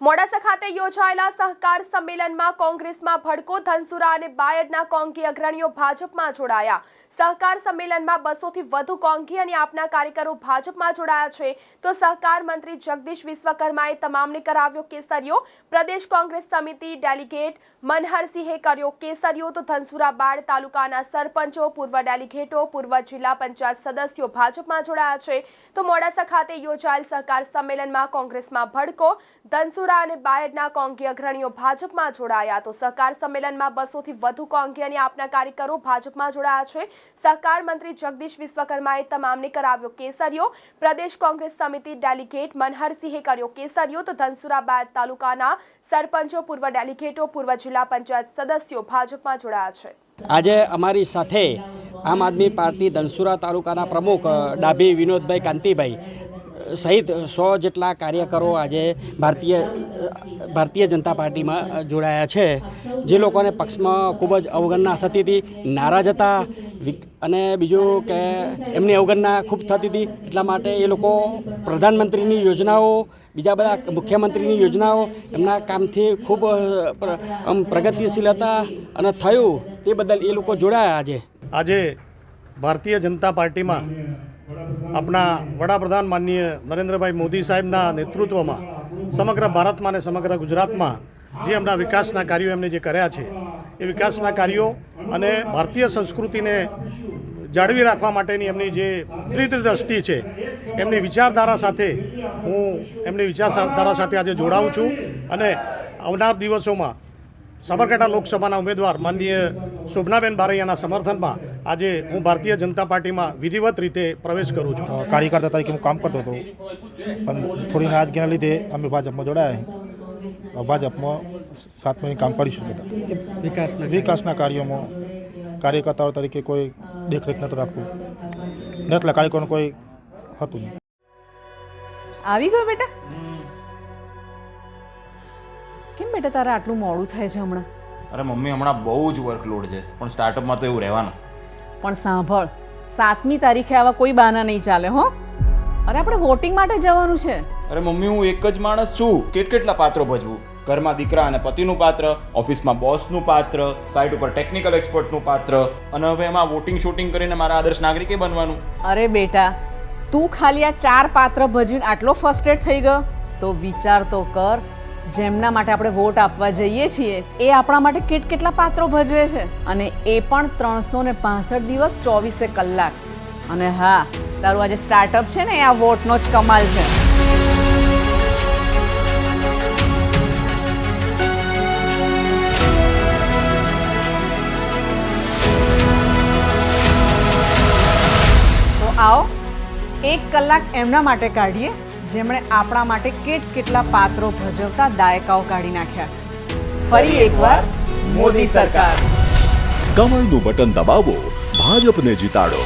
મોડાસા ખાતે યોજાયેલા સહકાર સંમેલનમાં કોંગ્રેસમાં ભડકો, ધનસુરા અને બાયડના કોંગી અગ્રણીઓ ભાજપમાં જોડાયા। સહકાર સંમેલનમાં 200 થી વધુ કોંગી અને આપના કાર્યકરો ભાજપમાં જોડાયા છે તો સહકાર મંત્રી જગદીશ વિશ્વકર્માએ તમામને કરાવ્યો કેસરિયો। પ્રદેશ કોંગ્રેસ સમિતિ ડેલિગેટ મનહરસિંહે કર્યો કેસરિયો તો ધનસુરા બાળ તાલુકાના સરપંચો, પૂર્વ ડેલિગેટો, પૂર્વ જિલ્લા પંચાયત સદસ્યો ભાજપમાં જોડાયા છે તો મોડાસા ખાતે યોજાયેલ સહકાર સંમેલનમાં કોંગ્રેસમાં ભડકો, ધનસુરા અને બાયડના કોંગી અગ્રણીઓ ભાજપમાં જોડાયા તો સહકાર સંમેલનમાં 200 થી વધુ કોંગી અને આપના કાર્યકરો ભાજપમાં જોડાયા છે। સહકાર મંત્રી જગદીશ વિશ્વકર્માએ તમામને કરાવ્યો કેસરિયો। પ્રદેશ કોંગ્રેસ સમિતિ ડેલિગેટ મનહરસિંહે કર્યો કેસરિયો તો ધનસુરા બાયડ તાલુકાના સરપંચો, પૂર્વ ડેલિગેટો, પૂર્વ જિલ્લા પંચાયત સદસ્યો ભાજપમાં જોડાયા છે। આજે અમારી સાથે આમ આદમી પાર્ટી ધનસુરા તાલુકાના પ્રમુખ ડાભી વિનોદભાઈ કાંતિભાઈ સહિત 100 જેટલા કાર્યકરો આજે ભારતીય જનતા પાર્ટીમાં જોડાયા છે। જે લોકોને પક્ષમાં ખૂબ જ અવગણના થતી હતી, નારાજ હતા અને બીજું કે એમની અવગણના ખૂબ થતી હતી, એટલા માટે એ લોકો પ્રધાનમંત્રીની યોજનાઓ, બીજા બધા મુખ્યમંત્રીની યોજનાઓ એમના કામથી ખૂબ પ્રગતિશીલ હતા અને થયું તે બદલ એ લોકો જોડાયા। આજે ભારતીય જનતા પાર્ટીમાં આપણા વડાપ્રધાન માનનીય નરેન્દ્રભાઈ મોદી સાહેબના નેતૃત્વમાં સમગ્ર ભારતમાં અને સમગ્ર ગુજરાતમાં જે હમણાં વિકાસના કાર્યો એમને જે કર્યા છે એ વિકાસના કાર્યો અને ભારતીય સંસ્કૃતિને જાળવી રાખવા માટેની એમની જે દીર્ઘદ્રષ્ટિ છે એમની વિચારધારા સાથે હું એમની વિચારધારા સાથે આજે જોડાઉં છું અને આવનાર દિવસોમાં સાબરકાંઠા લોકસભાના ઉમેદવાર માનનીય શોભનાબેન બારૈયાના સમર્થનમાં આજે હું ભારતીય જનતા પાર્ટીમાં વિધિવત રીતે પ્રવેશ કરું છું। કાર્યકર્તા તરીકે હું કામ કરતો હતો, પણ થોડી નારાજગીના લીધે અમે ભાજપમાં જોડાયા। ભાજપમાં 7 મહિને કામ કરીશું બધા વિકાસના કાર્યોમાં। કાર્યકર્તાઓ તરીકે કોઈ દેખરેખ નહોતું રાખવું, એટલા કાર્યકરોનું કોઈ હતું નહીં। આવી ગયો બેટા? કેમ બેટા તારે આટલું મોડું થાય છે હમણાં? અરે મમ્મી, હમણાં બહુ જ વર્કલોડ છે, પણ સ્ટાર્ટઅપમાં તો એવું રહેવાનું। પણ સાંભળ, 7મી તારીખે આવા કોઈ બહાના નહીં ચાલે હો। અરે આપણે વોટિંગ માટે જવાનું છે। અરે મમ્મી, હું એક જ માણસ છું, કેટલા પાત્રો ભજવું? ઘરમાં દીકરા અને પતિનું પાત્ર, ઓફિસમાં બોસનું પાત્ર, સાઇટ ઉપર ટેકનિકલ એક્સપર્ટનું પાત્ર, અને હવે એમાં વોટિંગ શૂટિંગ કરીને મારા આદર્શ નાગરિકે બનવાનું। અરે બેટા, તું ખાલી આ 4 પાત્ર ભજવીને આટલો ફર્સ્ટેડ થઈ ગયો તો વિચાર તો કર, જેમના માટે આપણે વોટ આપવા જઈએ છીએ એ આપણા માટે કેટલા પાત્રો ભજવે છે, અને એ પણ 365 દિવસ 24 કલાક। અને હા, તારું આજે સ્ટાર્ટઅપ છે ને, એ આ વોટનો જ કમાલ છે। તો આવો 1 કલાક એમના માટે કાઢીએ જેમણે આપણા માટે કેટલા પાત્રો ભજવતા દાયકાઓ કાઢી નાખ્યા। ફરી એકવાર મોદી સરકાર। કમળનું બટન દબાવો, ભાજપને જીતાડો।